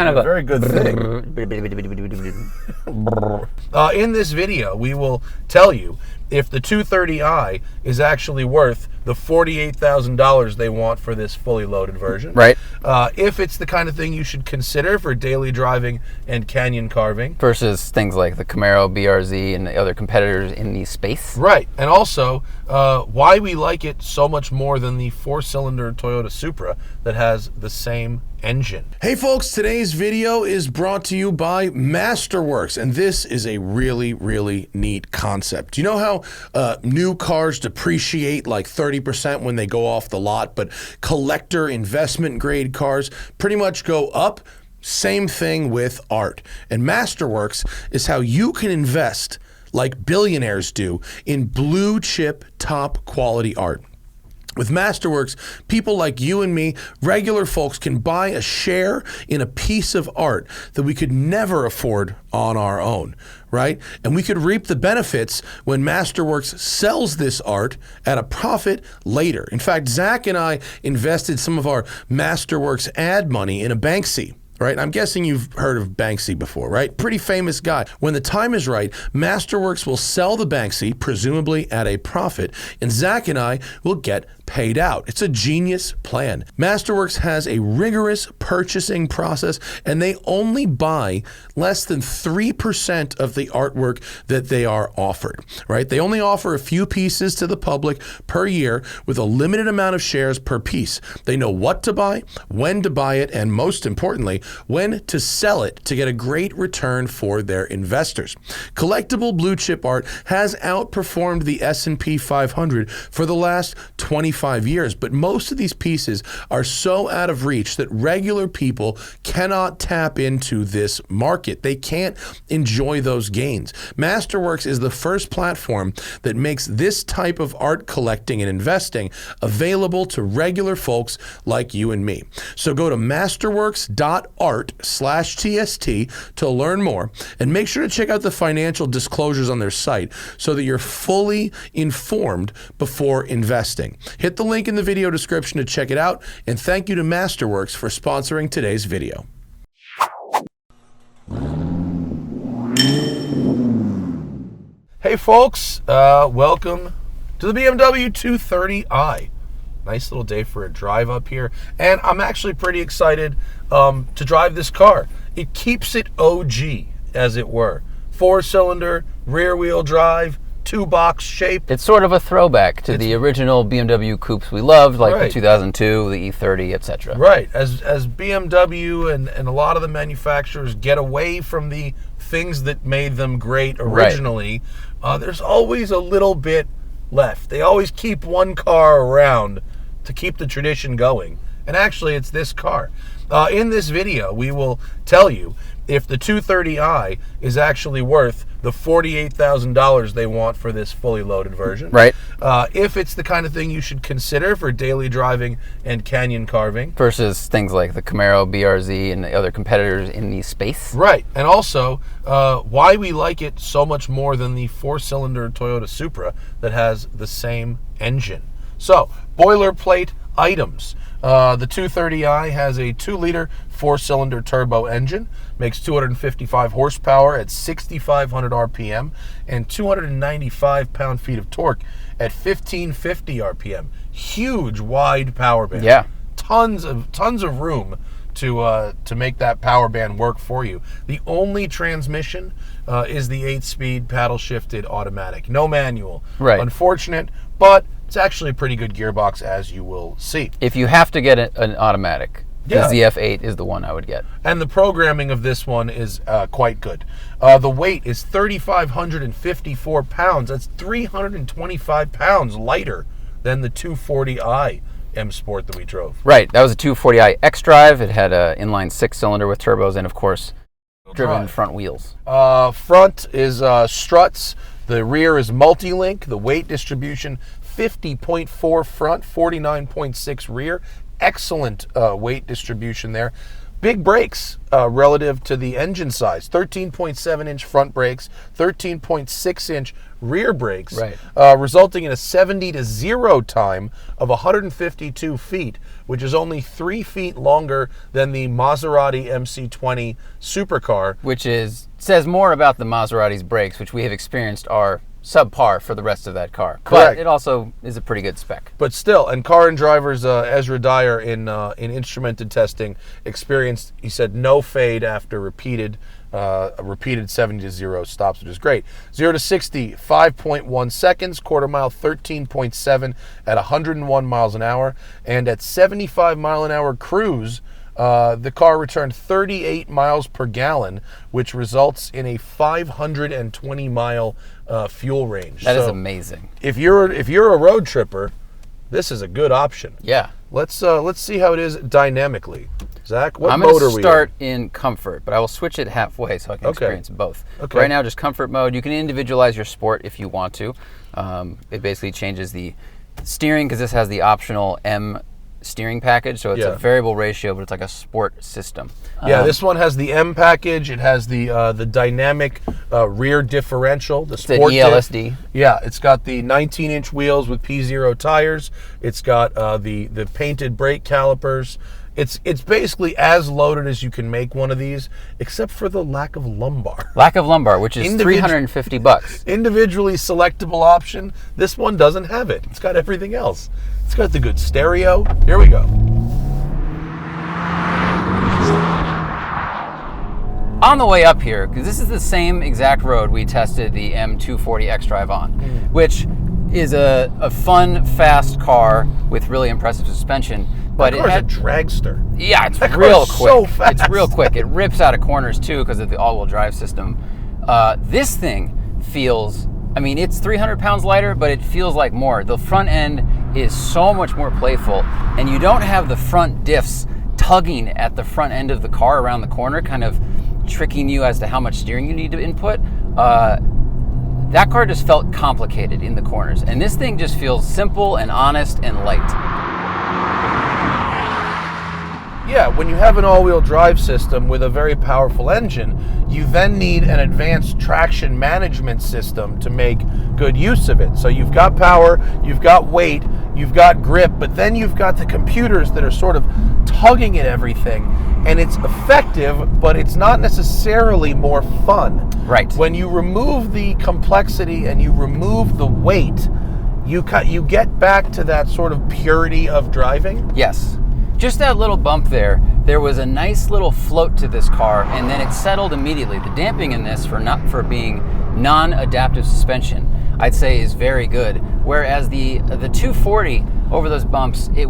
kind of a very good thing. In this video, we will tell you if the 230i is actually worth the $48,000 they want for this fully loaded version. Right. If it's the kind of thing you should consider for daily driving and canyon carving. Versus things like the Camaro, BRZ, and the other competitors in the space. Right. And also, why we like it so much more than the four-cylinder Toyota Supra that has the same engine. Hey folks, today's video is brought to you by Masterworks, and this is a really, really neat concept. You know how new cars depreciate like 30% when they go off the lot, but collector investment grade cars pretty much go up? Same thing with art. And Masterworks is how you can invest like billionaires do in blue chip top quality art. With Masterworks, people like you and me, regular folks, can buy a share in a piece of art that we could never afford on our own, right? And we could reap the benefits when Masterworks sells this art at a profit later. In fact, Zach and I invested some of our Masterworks ad money in a Banksy. Right? I'm guessing you've heard of Banksy before, right? Pretty famous guy. When the time is right, Masterworks will sell the Banksy, presumably at a profit, and Zach and I will get paid out. It's a genius plan. Masterworks has a rigorous purchasing process, and they only buy less than 3% of the artwork that they are offered, right? They only offer a few pieces to the public per year with a limited amount of shares per piece. They know what to buy, when to buy it, and most importantly, when to sell it to get a great return for their investors. Collectible blue chip art has outperformed the S&P 500 for the last 25 years, but most of these pieces are so out of reach that regular people cannot tap into this market. They can't enjoy those gains. Masterworks is the first platform that makes this type of art collecting and investing available to regular folks like you and me. So go to masterworks.art/TST to learn more, and make sure to check out the financial disclosures on their site so that you're fully informed before investing. Hit the link in the video description to check it out, and thank you to Masterworks for sponsoring today's video. Hey folks, welcome to the BMW 230i. Nice little day for a drive up here, and I'm actually pretty excited to drive this car. It keeps it OG, as it were. Four-cylinder, rear-wheel drive, two-box shape. It's sort of a throwback to the original BMW coupes we loved, like Right. the 2002, the E30, etc. Right. As BMW and a lot of the manufacturers get away from the things that made them great originally, there's always a little bit left. They always keep one car around to keep the tradition going. And actually, it's this car. In this video, we will tell you if the 230i is actually worth the $48,000 they want for this fully loaded version. Right. If it's the kind of thing you should consider for daily driving and canyon carving. Versus things like the Camaro, BRZ, and the other competitors in the space. Right. And also, why we like it so much more than the four-cylinder Toyota Supra that has the same engine. So, boilerplate items. The 230i has a 2-liter four-cylinder turbo engine, makes 255 horsepower at 6,500 RPM and 295 pound-feet of torque at 1,550 RPM. Huge, wide power band. Yeah. Tons of room to make that power band work for you. The only transmission is the 8-speed paddle-shifted automatic. No manual. Right. Unfortunate, but it's actually a pretty good gearbox, as you will see. If you have to get an automatic, the Yeah. ZF8 is the one I would get. And the programming of this one is quite good. The weight is 3,554 pounds. That's 325 pounds lighter than the 240i M Sport that we drove. Right. That was a 240i X-Drive. It had an inline 6-cylinder with turbos and, of course, driven front wheels. Front is struts. The rear is multi-link. The weight distribution, 50.4 front, 49.6 rear. Excellent weight distribution there. big brakes relative to the engine size. 13.7-inch front brakes, 13.6-inch rear brakes, right. Resulting in a 70-to-0 time of 152 feet, which is only 3 feet longer than the Maserati MC20 supercar. Which says more about the Maserati's brakes, which we have experienced are subpar for the rest of that car. Correct. But it also is a pretty good spec. But still, and Car and Driver's Ezra Dyer in instrumented testing experienced, he said, no fade after repeated 70-to-0 stops, which is great. 0 to 60, 5.1 seconds, quarter mile 13.7 at 101 miles an hour, and at 75 mile an hour cruise, the car returned 38 miles per gallon, which results in a 520 mile fuel range. That is amazing. If you're a road tripper, this is a good option. Yeah. Let's see how it is dynamically. Zach, what I'm mode are going to we start in comfort, but I will switch it halfway so I can experience both. Okay. Right now, just comfort mode. You can individualize your sport if you want to. It basically changes the steering because this has the optional M steering package, so it's a variable ratio, but it's like a sport system. Yeah, this one has the M package. It has the dynamic rear differential, the sport ELSD. Yeah, it's got the 19-inch wheels with P0 tires. It's got the painted brake calipers. It's basically as loaded as you can make one of these, except for the lack of lumbar. Lack of lumbar, which is $350. Individually selectable option. This one doesn't have it. It's got everything else. It's got the good stereo. Here we go. On the way up here, because this is the same exact road we tested the M240 X-Drive on, which is a fun, fast car with really impressive suspension. But it has a dragster. Yeah, it's that real quick. So fast. It's real quick. It rips out of corners too because of the all-wheel drive system. This thing feels, I mean, it's 300 pounds lighter, but it feels like more. The front end is so much more playful, and you don't have the front diffs tugging at the front end of the car around the corner, kind of tricking you as to how much steering you need to input. That car just felt complicated in the corners, and this thing just feels simple and honest and light. Yeah, when you have an all-wheel drive system with a very powerful engine, you then need an advanced traction management system to make good use of it. So you've got power, you've got weight, you've got grip, but then you've got the computers that are sort of tugging at everything, and it's effective, but it's not necessarily more fun. Right. When you remove the complexity and you remove the weight, you get back to that sort of purity of driving. Yes. Just that little bump there was a nice little float to this car, and then it settled immediately. The damping in this for being non-adaptive suspension, I'd say, is very good. Whereas the 240 over those bumps, it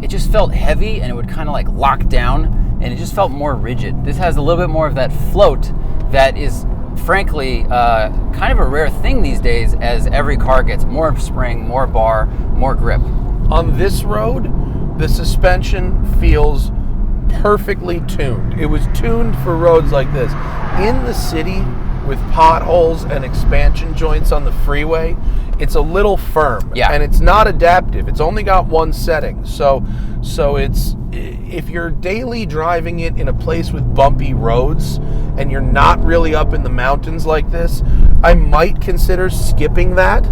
just felt heavy, and it would kind of like lock down, and it just felt more rigid. This has a little bit more of that float that is, frankly, kind of a rare thing these days, as every car gets more spring, more bar, more grip. On this road, the suspension feels perfectly tuned. It was tuned for roads like this. In the city, with potholes and expansion joints on the freeway, it's a little firm. Yeah. And it's not adaptive. It's only got one setting. So it's, if you're daily driving it in a place with bumpy roads and you're not really up in the mountains like this, I might consider skipping that.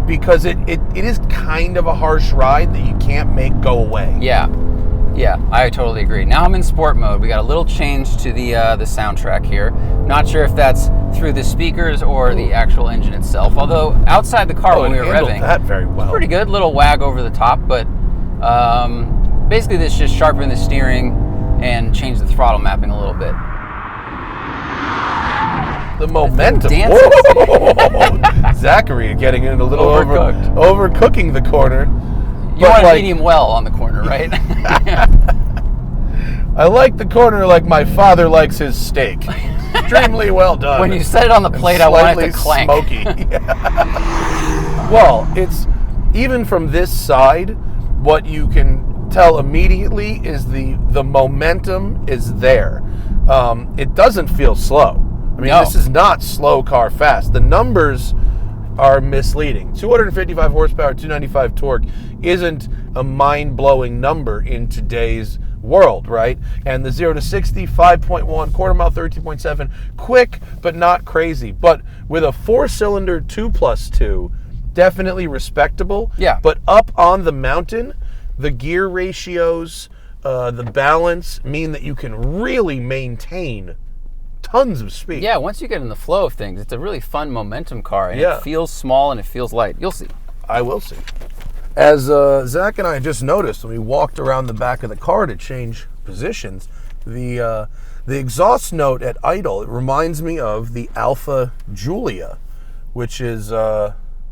Because it is kind of a harsh ride that you can't make go away. Yeah, I totally agree. Now I'm in sport mode. We got a little change to the soundtrack here. Not sure if that's through the speakers or the actual engine itself. Although outside the car when we were revving, that very well. It's pretty good. Little wag over the top, but basically this just sharpened the steering and changed the throttle mapping a little bit. The momentum. Whoa! Zachary getting in a little overcooked. Overcooking the corner. You want to medium well on the corner, right? I like the corner like my father likes his steak. Extremely well done. When you set it on the plate, I want it to clank. Smoky. Well, it's even from this side, what you can tell immediately is the momentum is there. It doesn't feel slow. I mean, This is not slow car fast. The numbers are misleading. 255 horsepower, 295 torque isn't a mind-blowing number in today's world, right? And the 0 to 60, 5.1, quarter mile, 13.7, quick, but not crazy. But with a 4-cylinder 2+2, definitely respectable. Yeah. But up on the mountain, the gear ratios, the balance mean that you can really maintain tons of speed. Yeah, once you get in the flow of things, it's a really fun momentum car, and it feels small and it feels light. You'll see. I will see. As Zach and I just noticed when we walked around the back of the car to change positions, the exhaust note at idle, it reminds me of the Alfa Giulia, which is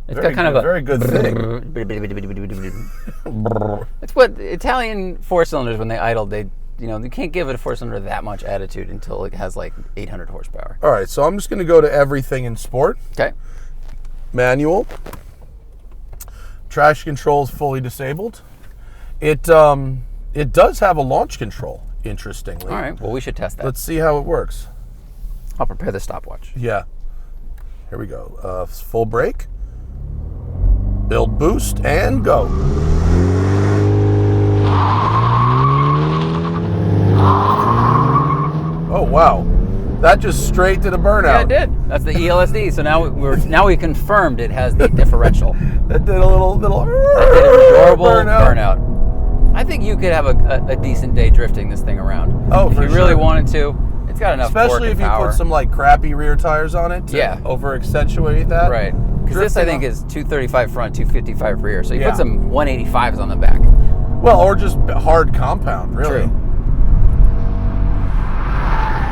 it's got kind of a very good thing. It's what Italian 4-cylinders, when they idle, you can't give it a 4-cylinder that much attitude until it has like 800 horsepower. All right, so I'm just going to go to everything in sport. Okay. Manual. Traction control is fully disabled. It does have a launch control, interestingly. All right, well, we should test that. Let's see how it works. I'll prepare the stopwatch. Yeah. Here we go. Full brake. Build boost and go. Oh, wow. That just straight to the burnout. Yeah, it did. That's the ELSD. So now we confirmed it has the differential. That did a little adorable burnout. I think you could have a decent day drifting this thing around. Oh, if for you sure. really wanted to. It's got enough torque Especially and if you power. put some like crappy rear tires on it to over accentuate that. Right. Because this, I think, is 235 front, 255 rear. So you put some 185s on the back. Well, or just hard compound, really. True.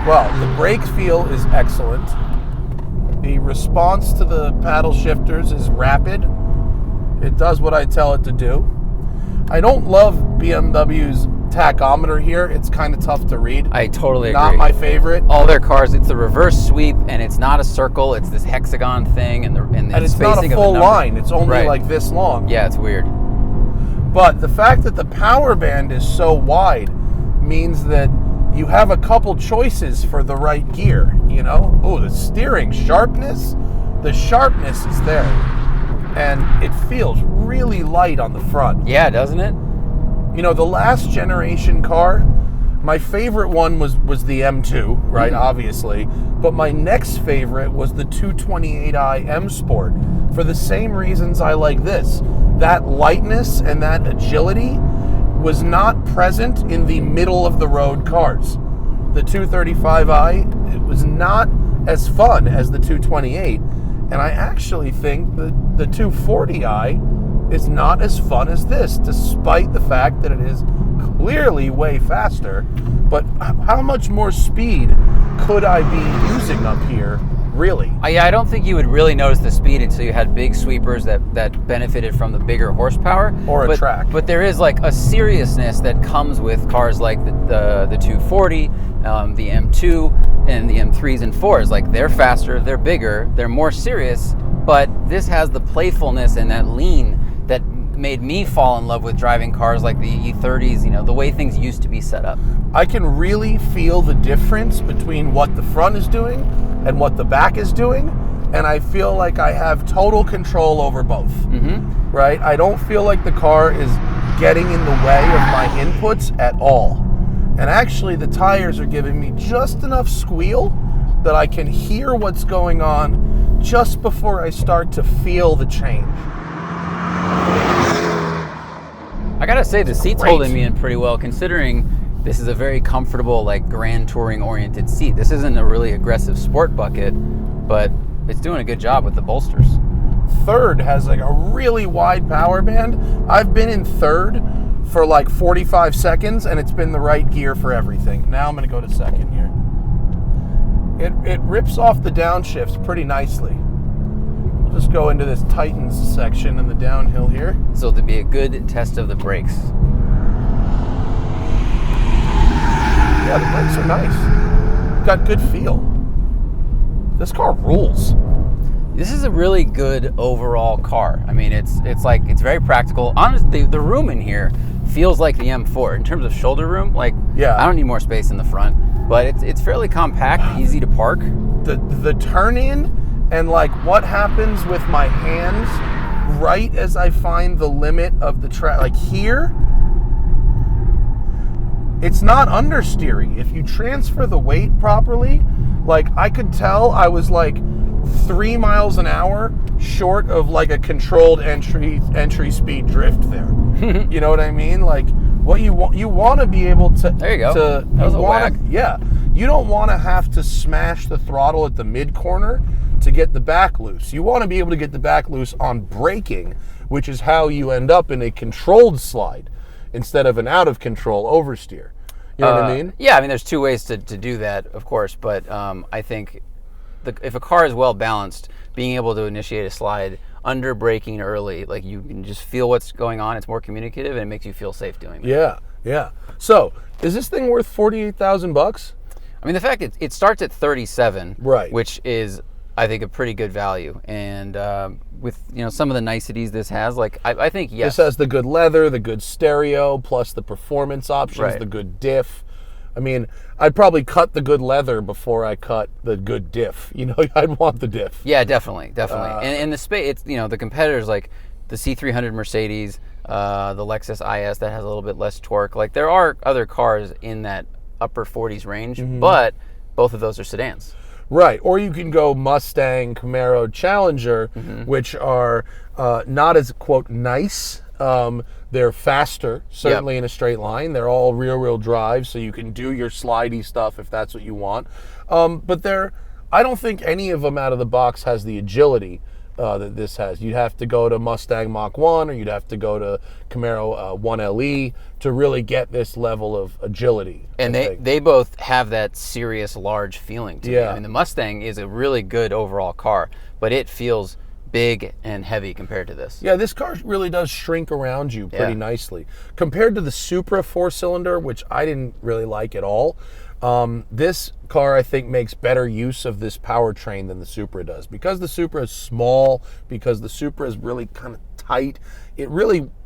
Well, the brake feel is excellent. The response to the paddle shifters is rapid. It does what I tell it to do. I don't love BMW's tachometer here. It's kind of tough to read. I totally agree. Not my favorite. All their cars, it's the reverse sweep, and it's not a circle. It's this hexagon thing, and it's not a full line. It's only like this long. Yeah, it's weird. But the fact that the power band is so wide means that you have a couple choices for the right gear, Oh, the steering sharpness, the sharpness is there. And it feels really light on the front. Yeah, doesn't it? The last generation car, my favorite one was the M2, right, obviously. But my next favorite was the 228i M Sport for the same reasons I like this. That lightness and that agility was not present in the middle of the road cars. The 235i, it was not as fun as the 228, and I actually think the 240i is not as fun as this, despite the fact that it is clearly way faster. But how much more speed could I be using up here, really? Yeah, I don't think you would really notice the speed until you had big sweepers that benefited from the bigger horsepower. Or a track. But there is like a seriousness that comes with cars like the 240, the M2, and the M3s and 4s. Like, they're faster, they're bigger, they're more serious, but this has the playfulness and that lean that made me fall in love with driving cars like the E30s, the way things used to be set up. I can really feel the difference between what the front is doing and what the back is doing, and I feel like I have total control over both. Right? I don't feel like the car is getting in the way of my inputs at all. And actually, the tires are giving me just enough squeal that I can hear what's going on just before I start to feel the change. I gotta say, the seat's holding me in pretty well, considering this is a very comfortable, like, grand touring oriented seat. This isn't a really aggressive sport bucket, but it's doing a good job with the bolsters. Third has like a really wide power band. I've been in third for like 45 seconds and it's been the right gear for everything. Now I'm gonna go to second here. It rips off the downshifts pretty nicely. We'll just go into this Titans section in the downhill here. So it'll be a good test of the brakes. Yeah, the brakes are nice. Got good feel. This car rules. This is a really good overall car. I mean, it's very practical. Honestly, the room in here feels like the M4 in terms of shoulder room. Like, I don't need more space in the front, but it's fairly compact, easy to park. The turn in and like what happens with my hands right as I find the limit of the track, like here, it's not understeery. If you transfer the weight properly, like I could tell I was like 3 miles an hour short of like a controlled entry speed drift there. You know what I mean? Like what you want to be able to. There you go. That was a whack. Yeah, you don't want to have to smash the throttle at the mid corner to get the back loose. You want to be able to get the back loose on braking, which is how you end up in a controlled slide instead of an out of control oversteer. You know what I mean? Yeah, I mean, there's two ways to do that, of course, but I think if a car is well balanced, being able to initiate a slide under braking early, like you can just feel what's going on. It's more communicative and it makes you feel safe doing that. Yeah, yeah. So, is this thing worth $48,000? I mean, the fact it starts at 37, right, which is, I think, a pretty good value. And with some of the niceties this has, like I think yes, this has the good leather, the good stereo, plus the performance options, right, the good diff. I mean, I'd probably cut the good leather before I cut the good diff. I'd want the diff. Yeah, definitely. And the space, it's the competitors like the C300 Mercedes, the Lexus IS that has a little bit less torque. Like there are other cars in that upper 40s range, but both of those are sedans. Right, or you can go Mustang, Camaro, Challenger, which are not as, quote, nice. They're faster, certainly in a straight line. They're all rear-wheel drive, so you can do your slidey stuff if that's what you want. But I don't think any of them out of the box has the agility that this has. You'd have to go to Mustang Mach 1 or you'd have to go to Camaro 1LE to really get this level of agility. And they both have that serious large feeling to me. I mean, the Mustang is a really good overall car, but it feels big and heavy compared to this. Yeah, this car really does shrink around you pretty nicely. Compared to the Supra 4-cylinder, which I didn't really like at all, this car, I think, makes better use of this powertrain than the Supra does. Because the Supra is small, because the Supra is really kind of tight,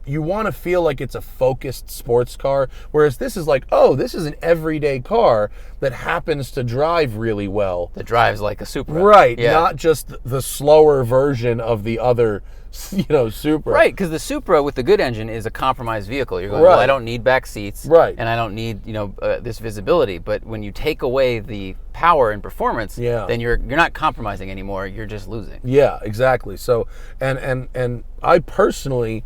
you want to feel like it's a focused sports car, whereas this is like, oh, this is an everyday car that happens to drive really well. That drives like a Supra. Right, not just the slower version of the other Supra. Right, because the Supra with the good engine is a compromised vehicle. You're going, well, I don't need back seats, and I don't need this visibility. But when you take away the power and performance, then you're not compromising anymore. You're just losing. Yeah, exactly. So, and I personally,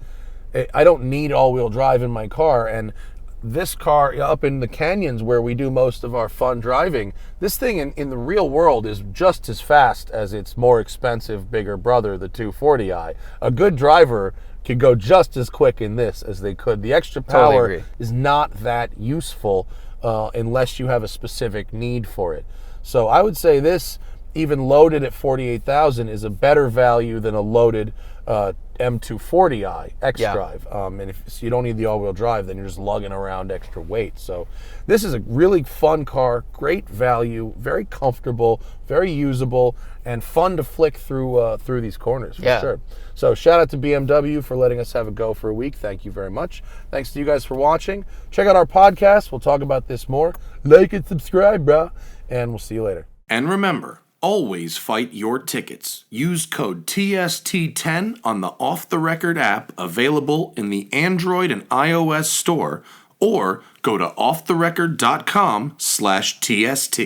I don't need all-wheel drive in my car, and this car up in the canyons where we do most of our fun driving, this thing in the real world is just as fast as its more expensive bigger brother, the 240i. A good driver could go just as quick in this as they could. The extra power is not that useful unless you have a specific need for it. So I would say this, even loaded at $48,000, is a better value than a loaded M240i X-Drive. And if you don't need the all-wheel drive, then you're just lugging around extra weight. So this is a really fun car, great value, very comfortable, very usable, and fun to flick through these corners for sure. So shout out to BMW for letting us have a go for a week. Thank you very much. Thanks to you guys for watching. Check out our podcast. We'll talk about this more. Like and subscribe, bro. And we'll see you later. And remember, always fight your tickets. Use code TST10 on the Off the Record app available in the Android and iOS store, or go to offtherecord.com/TST.